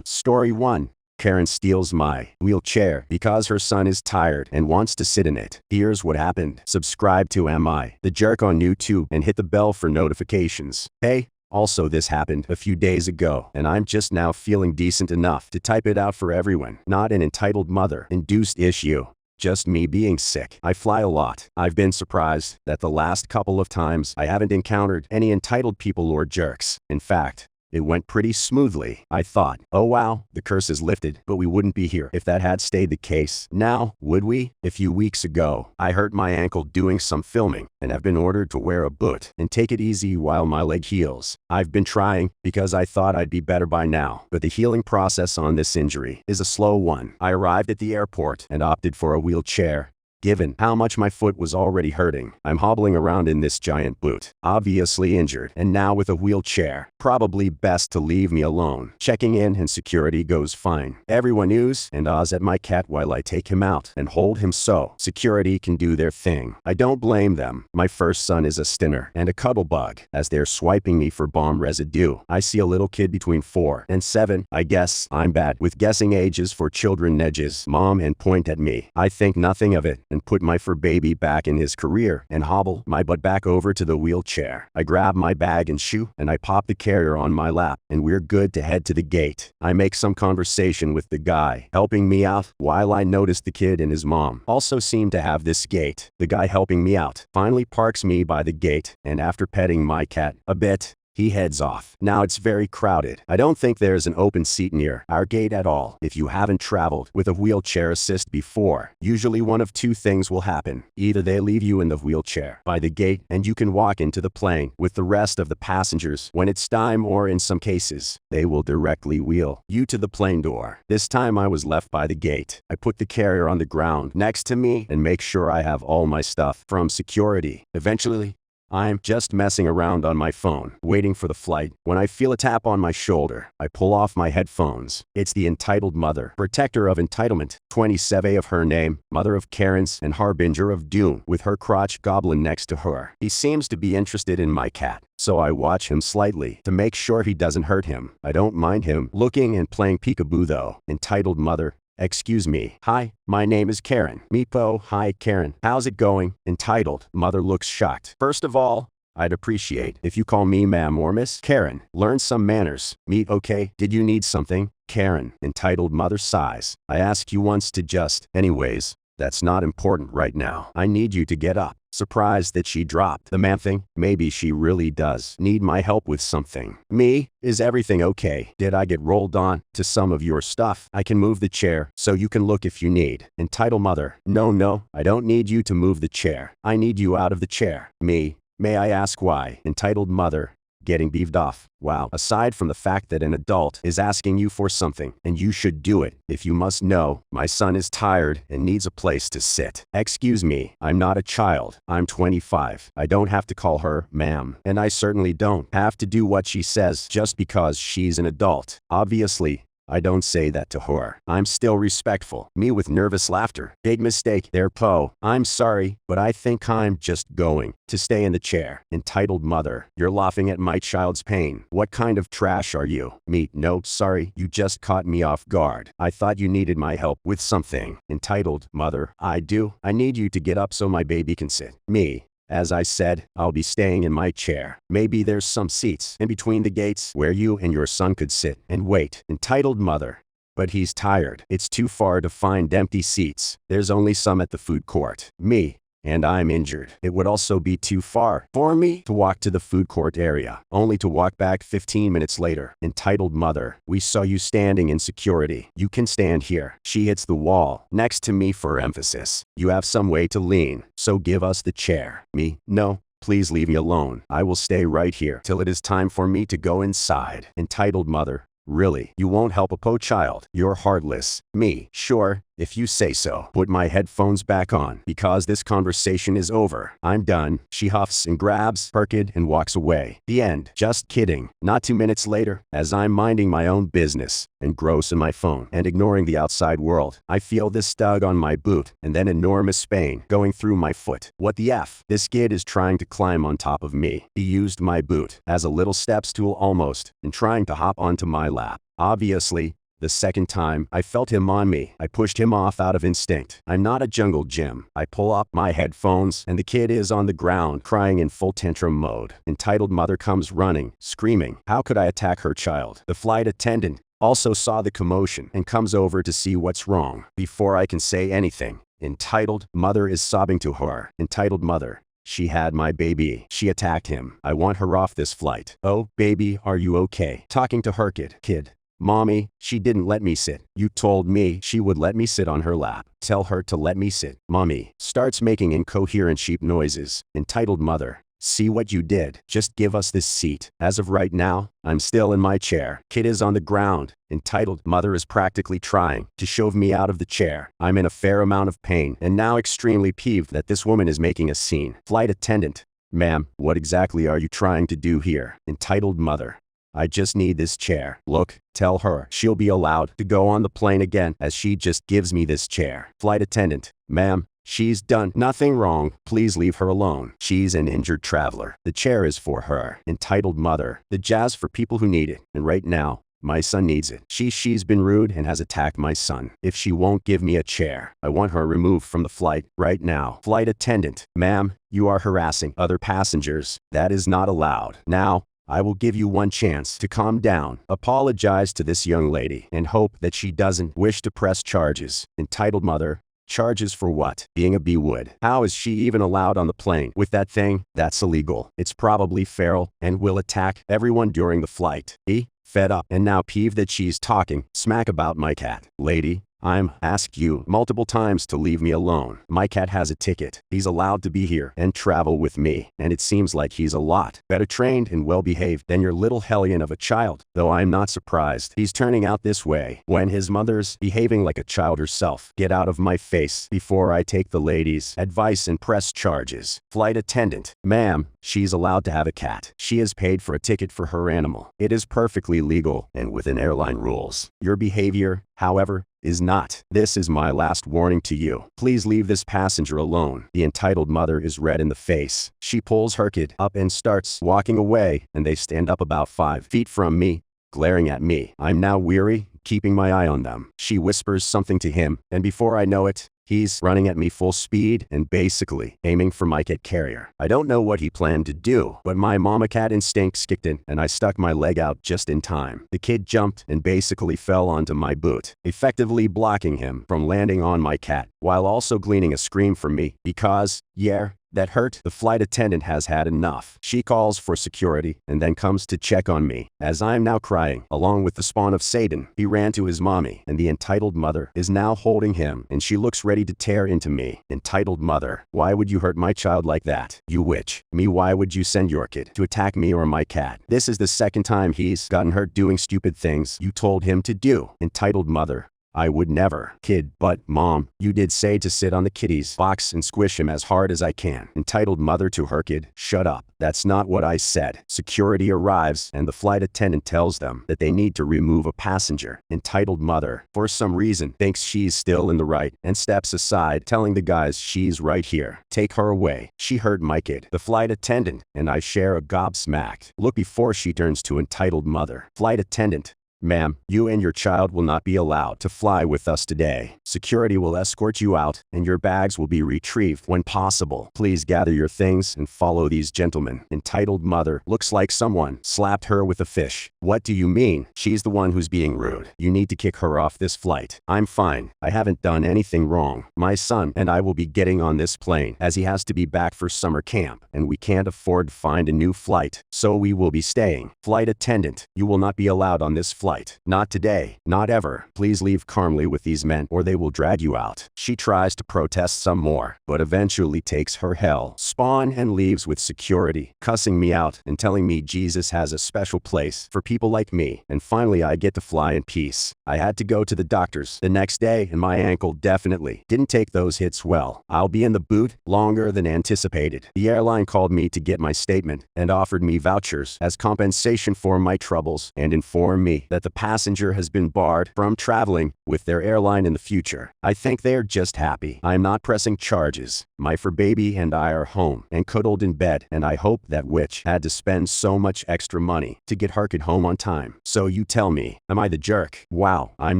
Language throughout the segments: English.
Story 1. Karen steals my wheelchair because her son is tired and wants to sit in it. Here's what happened. Subscribe to Am I the Jerk on YouTube and hit the bell for notifications. Hey, also this happened a few days ago, and I'm just now feeling decent enough to type it out for everyone. Not an entitled mother-induced issue. Just me being sick. I fly a lot. I've been surprised that the last couple of times I haven't encountered any entitled people or jerks. In fact, it went pretty smoothly. I thought, oh wow, the curse is lifted, but we wouldn't be here if that had stayed the case. Now, would we? A few weeks ago, I hurt my ankle doing some filming, and have been ordered to wear a boot and take it easy while my leg heals. I've been trying because I thought I'd be better by now, but the healing process on this injury is a slow one. I arrived at the airport and opted for a wheelchair. Given how much my foot was already hurting, I'm hobbling around in this giant boot, obviously injured, and now with a wheelchair. Probably best to leave me alone. Checking in and security goes fine. Everyone oohs and ahs at my cat while I take him out and hold him so security can do their thing. I don't blame them. My first son is a stinner and a cuddle bug. As they're swiping me for bomb residue, I see a little kid between 4 and 7. I guess I'm bad with guessing ages for children. Nudges mom and point at me. I think nothing of it and put my fur baby back in his career and hobble my butt back over to the wheelchair. I grab my bag and shoe and I pop the carrier on my lap, and we're good to head to the gate. I make some conversation with the guy helping me out while I notice the kid and his mom also seem to have this gate. The guy helping me out finally parks me by the gate, and after petting my cat a bit, he heads off. Now it's very crowded. I don't think there's an open seat near our gate at all. If you haven't traveled with a wheelchair assist before, usually one of two things will happen. Either they leave you in the wheelchair by the gate and you can walk into the plane with the rest of the passengers when it's time, or in some cases, they will directly wheel you to the plane door. This time I was left by the gate. I put the carrier on the ground next to me and make sure I have all my stuff from security. Eventually, I'm just messing around on my phone, waiting for the flight, when I feel a tap on my shoulder. I pull off my headphones. It's the entitled mother, protector of entitlement, 27 of her name, mother of Karens, and harbinger of doom, with her crotch goblin next to her. He seems to be interested in my cat, so I watch him slightly to make sure he doesn't hurt him. I don't mind him looking and playing peekaboo though. Entitled mother. Excuse me. Hi, my name is Karen. Meepo. Hi, Karen. How's it going? Entitled mother looks shocked. First of all, I'd appreciate if you call me ma'am or miss. Karen. Learn some manners. Meet. Okay. Did you need something? Karen. Entitled mother sighs. I asked you once to just. Anyways, that's not important right now. I need you to get up. Surprised that she dropped the man thing. Maybe she really does need my help with something. Me, is everything okay? Did I get rolled on to some of your stuff? I can move the chair so you can look if you need. Entitled mother. No, I don't need you to move the chair. I need you out of the chair. Me, may I ask why? Entitled mother. Getting beaved off. Wow. Aside from the fact that an adult is asking you for something, and you should do it, if you must know, my son is tired and needs a place to sit. Excuse me, I'm not a child. I'm 25. I don't have to call her ma'am, and I certainly don't have to do what she says just because she's an adult. Obviously, I don't say that to her. I'm still respectful. Me with nervous laughter. Big mistake there, Po. I'm sorry, but I think I'm just going to stay in the chair. Entitled mother. You're laughing at my child's pain. What kind of trash are you? Me. No, sorry. You just caught me off guard. I thought you needed my help with something. Entitled mother. I do. I need you to get up so my baby can sit. Me. As I said, I'll be staying in my chair. Maybe there's some seats in between the gates where you and your son could sit and wait. Entitled mother. But he's tired. It's too far to find empty seats. There's only some at the food court. Me. And I'm injured. It would also be too far for me to walk to the food court area, only to walk back 15 minutes later. Entitled mother. We saw you standing in security. You can stand here. She hits the wall next to me for emphasis. You have some way to lean, so give us the chair. Me. No. Please leave me alone. I will stay right here till it is time for me to go inside. Entitled mother. Really? You won't help a po child? You're heartless. Me. Sure, if you say so. Put my headphones back on, because this conversation is over. I'm done. She huffs and grabs her kid and walks away. The end. Just kidding. Not 2 minutes later, as I'm minding my own business, engrossed in my phone and ignoring the outside world, I feel this tug on my boot, and then enormous pain going through my foot. What the F? This kid is trying to climb on top of me. He used my boot as a little step stool almost, and trying to hop onto my lap. Obviously, The second time I felt him on me, I pushed him off out of instinct. I'm not a jungle gym. I pull up my headphones, and the kid is on the ground, crying in full tantrum mode. Entitled mother comes running, screaming. How could I attack her child? The flight attendant also saw the commotion and comes over to see what's wrong. Before I can say anything, entitled mother is sobbing to her. Entitled mother. She had my baby. She attacked him. I want her off this flight. Oh, baby, are you okay? Talking to her kid. Mommy, she didn't let me sit. You told me she would let me sit on her lap. Tell her to let me sit. Mommy starts making incoherent sheep noises. Entitled mother. See what you did. Just give us this seat. As of right now, I'm still in my chair. Kid is on the ground. Entitled mother is practically trying to shove me out of the chair. I'm in a fair amount of pain and now extremely peeved that this woman is making a scene. Flight attendant. Ma'am, what exactly are you trying to do here? Entitled mother. I just need this chair. Look, tell her she'll be allowed to go on the plane again as she just gives me this chair. Flight attendant. Ma'am, she's done nothing wrong. Please leave her alone. She's an injured traveler. The chair is for her. Entitled mother. The jazz for people who need it. And right now, my son needs it. She's been rude and has attacked my son. If she won't give me a chair, I want her removed from the flight right now. Flight attendant. Ma'am, you are harassing other passengers. That is not allowed. Now, I will give you one chance to calm down. Apologize to this young lady and hope that she doesn't wish to press charges. Entitled mother. Charges for what? Being a B-wood. How is she even allowed on the plane with that thing? That's illegal. It's probably feral and will attack everyone during the flight. Fed up and now peeved that she's talking smack about my cat. Lady, I'm asked you multiple times to leave me alone. My cat has a ticket. He's allowed to be here and travel with me, and it seems like he's a lot better trained and well-behaved than your little hellion of a child, though I'm not surprised he's turning out this way when his mother's behaving like a child herself. Get out of my face before I take the lady's advice and press charges. Flight attendant. Ma'am, she's allowed to have a cat. She has paid for a ticket for her animal. It is perfectly legal and within airline rules. Your behavior, however, is not. This is my last warning to you. Please leave this passenger alone. The entitled mother is red in the face. She pulls her kid up and starts walking away, and they stand up about 5 feet from me, glaring at me. I'm now weary, keeping my eye on them. She whispers something to him, and before I know it, he's running at me full speed and basically aiming for my cat carrier. I don't know what he planned to do, but my mama cat instincts kicked in and I stuck my leg out just in time. The kid jumped and basically fell onto my boot, effectively blocking him from landing on my cat, while also gleaning a scream from me because, yeah, that hurt. The flight attendant has had enough. She calls for security and then comes to check on me. As I'm now crying, along with the spawn of Satan, he ran to his mommy, and the entitled mother is now holding him, and she looks ready to tear into me. Entitled mother, why would you hurt my child like that? You witch. Me, why would you send your kid to attack me or my cat? This is the second time he's gotten hurt doing stupid things you told him to do. Entitled mother. I would never. Kid, but mom, you did say to sit on the kitty's box and squish him as hard as I can. Entitled mother to her kid. Shut up. That's not what I said. Security arrives and the flight attendant tells them that they need to remove a passenger. Entitled mother, for some reason, thinks she's still in the right and steps aside, telling the guys she's right here. Take her away. She hurt my kid. The flight attendant and I share a gobsmacked look before she turns to entitled mother. Flight attendant. Ma'am, you and your child will not be allowed to fly with us today. Security will escort you out, and your bags will be retrieved when possible. Please gather your things and follow these gentlemen. Entitled mother, looks like someone slapped her with a fish. What do you mean? She's the one who's being rude. You need to kick her off this flight. I'm fine. I haven't done anything wrong. My son and I will be getting on this plane as he has to be back for summer camp, and we can't afford to find a new flight, so we will be staying. Flight attendant, you will not be allowed on this flight. Not today. Not ever. Please leave calmly with these men or they will drag you out. She tries to protest some more, but eventually takes her hell spawn and leaves with security, cussing me out and telling me Jesus has a special place for people like me. And finally I get to fly in peace. I had to go to the doctors the next day and my ankle definitely didn't take those hits well. I'll be in the boot longer than anticipated. The airline called me to get my statement and offered me vouchers as compensation for my troubles and informed me that but the passenger has been barred from traveling with their airline in the future. I think they are just happy I'm not pressing charges. My fur baby and I are home and cuddled in bed, and I hope that witch had to spend so much extra money to get her kid home on time. So you tell me, am I the jerk? Wow, I'm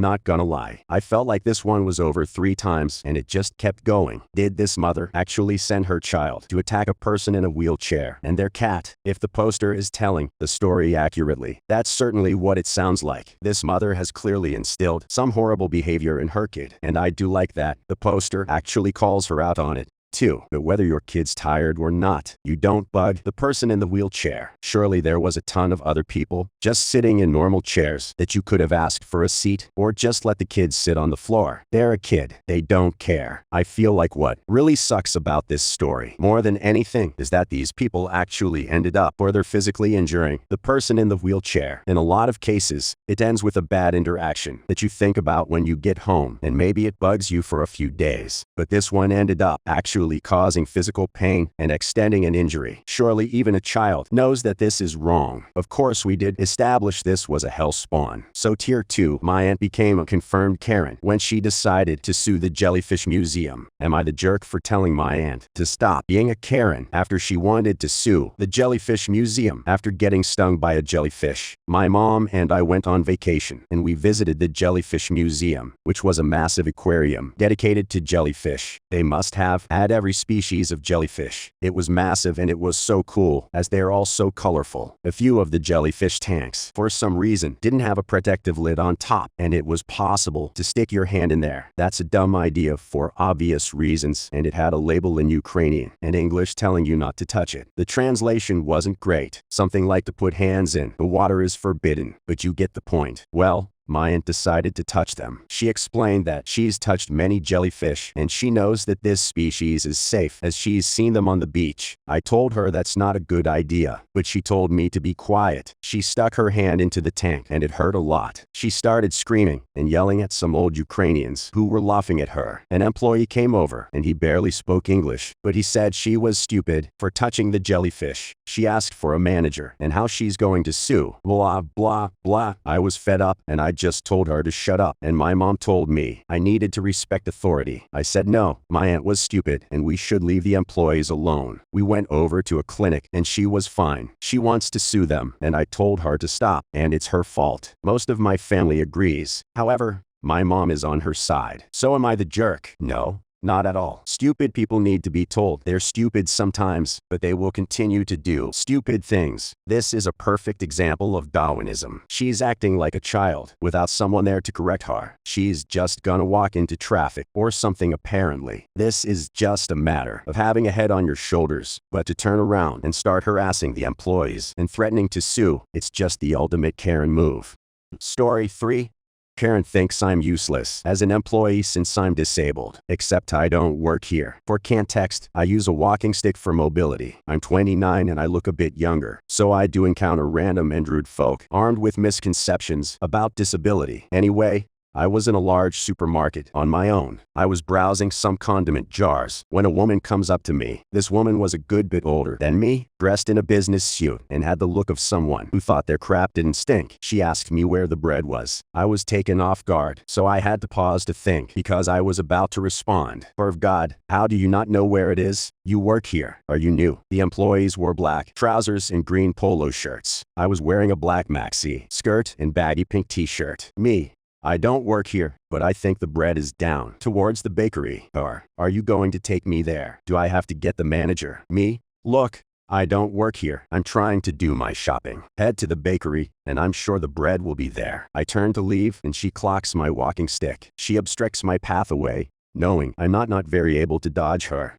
not gonna lie. I felt like this one was over 3 times and it just kept going. Did this mother actually send her child to attack a person in a wheelchair and their cat? If the poster is telling the story accurately, that's certainly what it sounds like. This mother has clearly instilled some horrible behavior in her kid, and I do like that the poster actually calls her out on it. 2. But whether your kid's tired or not, you don't bug the person in the wheelchair. Surely there was a ton of other people just sitting in normal chairs that you could have asked for a seat or just let the kids sit on the floor. They're a kid. They don't care. I feel like what really sucks about this story more than anything is that these people actually ended up further physically injuring the person in the wheelchair. In a lot of cases, it ends with a bad interaction that you think about when you get home, and maybe it bugs you for a few days. But this one ended up actually causing physical pain and extending an injury. Surely even a child knows that this is wrong. Of course we did establish this was a hell spawn. So tier 2, my aunt became a confirmed Karen when she decided to sue the Jellyfish Museum. Am I the jerk for telling my aunt to stop being a Karen after she wanted to sue the Jellyfish Museum after getting stung by a jellyfish? My mom and I went on vacation and we visited the Jellyfish Museum, which was a massive aquarium dedicated to jellyfish. They must have had every species of jellyfish. It was massive and it was so cool as they are all so colorful. A few of the jellyfish tanks, for some reason, didn't have a protective lid on top, and it was possible to stick your hand in there. That's a dumb idea for obvious reasons, and it had a label in Ukrainian and English telling you not to touch it. The translation wasn't great. Something like to put hands in the water is forbidden, but you get the point. Well, my aunt decided to touch them. She explained that she's touched many jellyfish and she knows that this species is safe as she's seen them on the beach. I told her that's not a good idea, but she told me to be quiet. She stuck her hand into the tank and it hurt a lot. She started screaming and yelling at some old Ukrainians who were laughing at her. An employee came over and he barely spoke English, but he said she was stupid for touching the jellyfish. She asked for a manager and how she's going to sue. Blah, blah, blah. I was fed up and I just told her to shut up, and my mom told me I needed to respect authority. I said no, my aunt was stupid and we should leave the employees alone. We went over to a clinic and she was fine. She wants to sue them and I told her to stop, and it's her fault. Most of my family agrees. However, my mom is on her side. So am I the jerk? No. Not at all. Stupid people need to be told they're stupid sometimes, but they will continue to do stupid things. This is a perfect example of Darwinism. She's acting like a child without someone there to correct her. She's just gonna walk into traffic or something apparently. This is just a matter of having a head on your shoulders, but to turn around and start harassing the employees and threatening to sue, it's just the ultimate Karen move. Story 3. Karen thinks I'm useless as an employee since I'm disabled. Except I don't work here. For context, I use a walking stick for mobility. I'm 29 and I look a bit younger, so I do encounter random and rude folk armed with misconceptions about disability. Anyway, I was in a large supermarket on my own. I was browsing some condiment jars when a woman comes up to me. This woman was a good bit older than me, dressed in a business suit, and had the look of someone who thought their crap didn't stink. She asked me where the bread was. I was taken off guard, so I had to pause to think because I was about to respond. For God, how do you not know where it is? You work here. Are you new? The employees wore black trousers and green polo shirts. I was wearing a black maxi skirt and baggy pink t-shirt. Me. I don't work here, but I think the bread is down towards the bakery. Or, are you going to take me there? Do I have to get the manager? Me? Look, I don't work here. I'm trying to do my shopping. Head to the bakery, and I'm sure the bread will be there. I turn to leave, and she clocks my walking stick. She obstructs my path away, knowing I'm not very able to dodge her.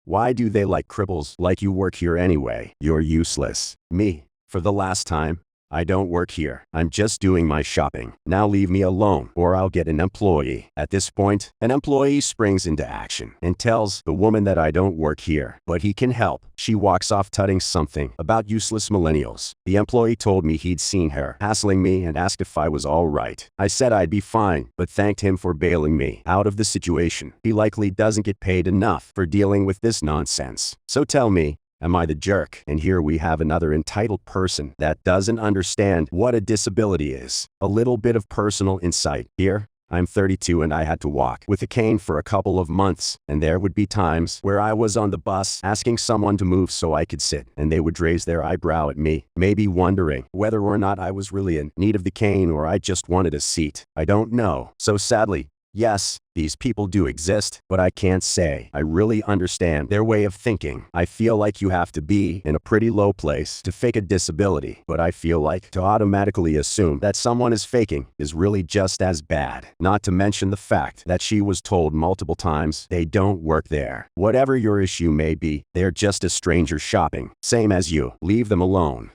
Why do they like cripples like you work here anyway? You're useless. Me. For the last time. I don't work here. I'm just doing my shopping. Now leave me alone, or I'll get an employee. At this point, an employee springs into action and tells the woman that I don't work here, but he can help. She walks off tutting something about useless millennials. The employee told me he'd seen her hassling me and asked if I was all right. I said I'd be fine, but thanked him for bailing me out of the situation. He likely doesn't get paid enough for dealing with this nonsense. So tell me, Am I the jerk? And here we have another entitled person that doesn't understand what a disability is. A little bit of personal insight here. I'm 32 and I had to walk with a cane for a couple of months, and there would be times where I was on the bus asking someone to move so I could sit, and they would raise their eyebrow at me, maybe wondering whether or not I was really in need of the cane or I just wanted a seat. I don't know. So sadly, yes, these people do exist, but I can't say I really understand their way of thinking. I feel like you have to be in a pretty low place to fake a disability, but I feel like to automatically assume that someone is faking is really just as bad. Not to mention the fact that she was told multiple times they don't work there. Whatever your issue may be, they're just a stranger shopping. Same as you. Leave them alone.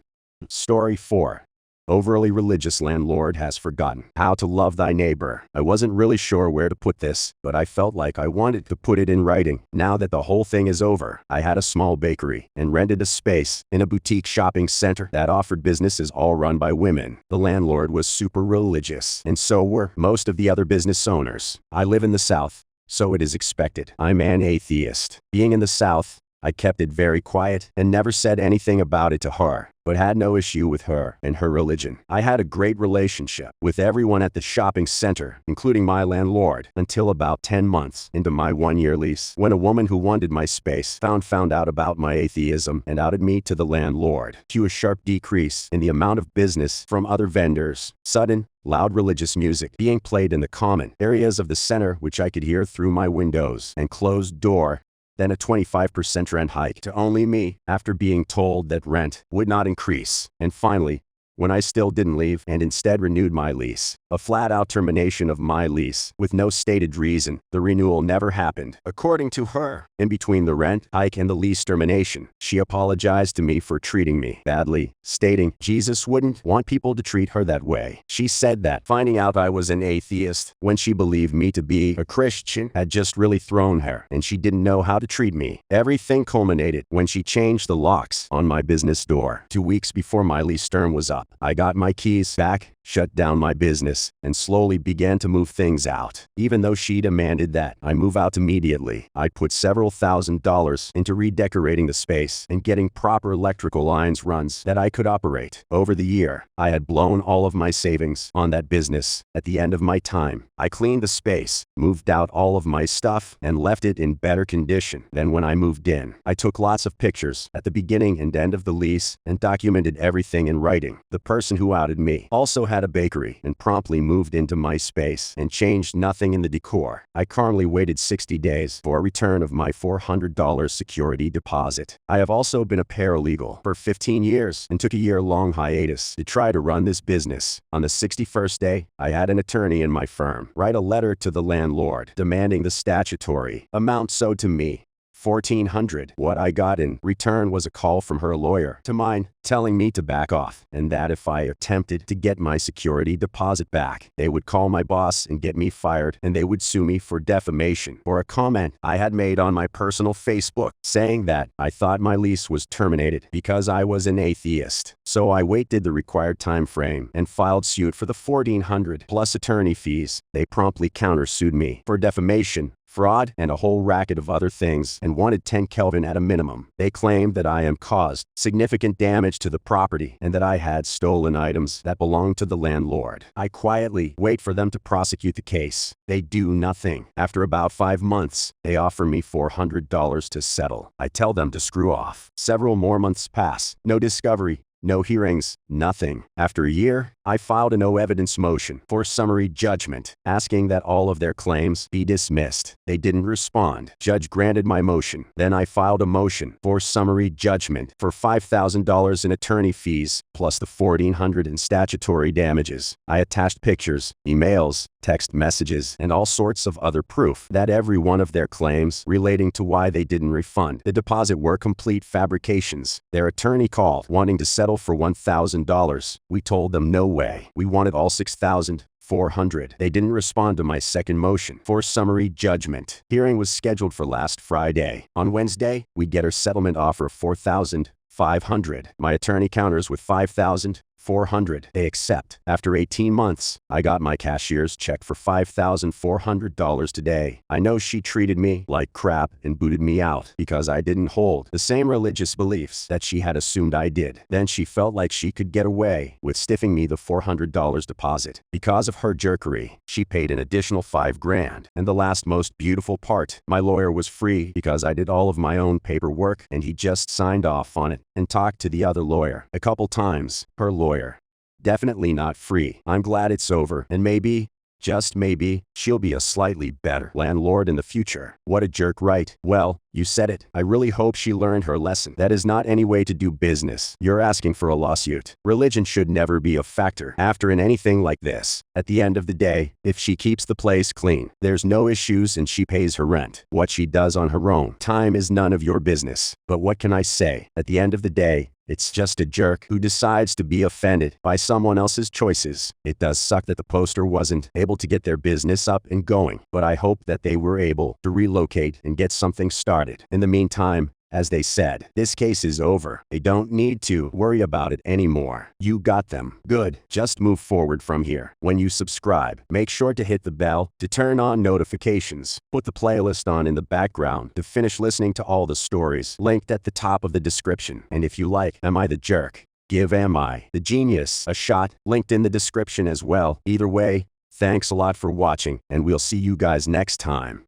Story 4. Overly religious landlord has forgotten how to love thy neighbor. I wasn't really sure where to put this, but I felt like I wanted to put it in writing. Now that the whole thing is over, I had a small bakery and rented a space in a boutique shopping center that offered businesses all run by women. The landlord was super religious, and so were most of the other business owners. I live in the South, so it is expected. I'm an atheist. Being in the South, I kept it very quiet and never said anything about it to her, but had no issue with her and her religion. I had a great relationship with everyone at the shopping center, including my landlord, until about 10 months into my one-year lease, when a woman who wanted my space found out about my atheism and outed me to the landlord. Cue a sharp decrease in the amount of business from other vendors. Sudden, loud religious music being played in the common areas of the center, which I could hear through my windows, and closed door. Then a 25% rent hike to only me after being told that rent would not increase. And finally, when I still didn't leave and instead renewed my lease, a flat-out termination of my lease with no stated reason. The renewal never happened, according to her. In between the rent hike and the lease termination, she apologized to me for treating me badly, stating Jesus wouldn't want people to treat her that way. She said that finding out I was an atheist when she believed me to be a Christian had just really thrown her, and she didn't know how to treat me. Everything culminated when she changed the locks on my business door. 2 weeks before my lease term was up, I got my keys back, shut down my business, and slowly began to move things out. Even though she demanded that I move out immediately, I put several $1,000s into redecorating the space and getting proper electrical lines runs that I could operate. Over the year, I had blown all of my savings on that business. At the end of my time, I cleaned the space, moved out all of my stuff, and left it in better condition than when I moved in. I took lots of pictures at the beginning and end of the lease and documented everything in writing. The person who outed me also had a bakery and promptly moved into my space and changed nothing in the decor. I calmly waited 60 days for a return of my $400 security deposit. I have also been a paralegal for 15 years and took a year-long hiatus to try to run this business. On the 61st day, I had an attorney in my firm write a letter to the landlord demanding the statutory amount owed to me. $1,400. What I got in return was a call from her lawyer to mine, telling me to back off, and that if I attempted to get my security deposit back, they would call my boss and get me fired, and they would sue me for defamation for a comment I had made on my personal Facebook, saying that I thought my lease was terminated because I was an atheist. So I waited the required time frame and filed suit for the $1,400 plus attorney fees. They promptly countersued me for defamation, fraud, and a whole racket of other things, and wanted 10 Kelvin at a minimum. They claimed that I am caused significant damage to the property and that I had stolen items that belonged to the landlord. I quietly wait for them to prosecute the case. They do nothing. After about 5 months, they offer me $400 to settle. I tell them to screw off. Several more months pass. No discovery. No hearings, nothing. After a year, I filed a no-evidence motion for summary judgment, asking that all of their claims be dismissed. They didn't respond. Judge granted my motion. Then I filed a motion for summary judgment for $5,000 in attorney fees, plus the $1,400 in statutory damages. I attached pictures, emails, text messages, and all sorts of other proof that every one of their claims relating to why they didn't refund the deposit were complete fabrications. Their attorney called wanting to settle for $1,000. We told them no way. We wanted all $6,400. They didn't respond to my second motion for summary judgment. Hearing was scheduled for last Friday. On Wednesday, we get our settlement offer of $4,500. My attorney counters with $5,400. $400. They accept. After 18 months, I got my cashier's check for $5,400 today. I know she treated me like crap and booted me out because I didn't hold the same religious beliefs that she had assumed I did. Then she felt like she could get away with stiffing me the $400 deposit. Because of her jerkery, she paid an additional $5,000. And the last most beautiful part, my lawyer was free because I did all of my own paperwork and he just signed off on it and talked to the other lawyer a couple times. Her lawyer. Definitely not free. I'm glad it's over and maybe, just maybe, she'll be a slightly better landlord in the future. What a jerk, right? Well, you said it. I really hope she learned her lesson. That is not any way to do business. You're asking for a lawsuit. Religion should never be a factor after in anything like this. At the end of the day, if she keeps the place clean, there's no issues and she pays her rent. What she does on her own time is none of your business. But what can I say? At the end of the day, it's just a jerk who decides to be offended by someone else's choices. It does suck that the poster wasn't able to get their business up and going, but I hope that they were able to relocate and get something started. In the meantime, as they said, this case is over. They don't need to worry about it anymore. You got them. Good. Just move forward from here. When you subscribe, make sure to hit the bell to turn on notifications. Put the playlist on in the background to finish listening to all the stories linked at the top of the description. And if you like Am I the Jerk? Give Am I the Genius a shot, linked in the description as well. Either way, thanks a lot for watching, and we'll see you guys next time.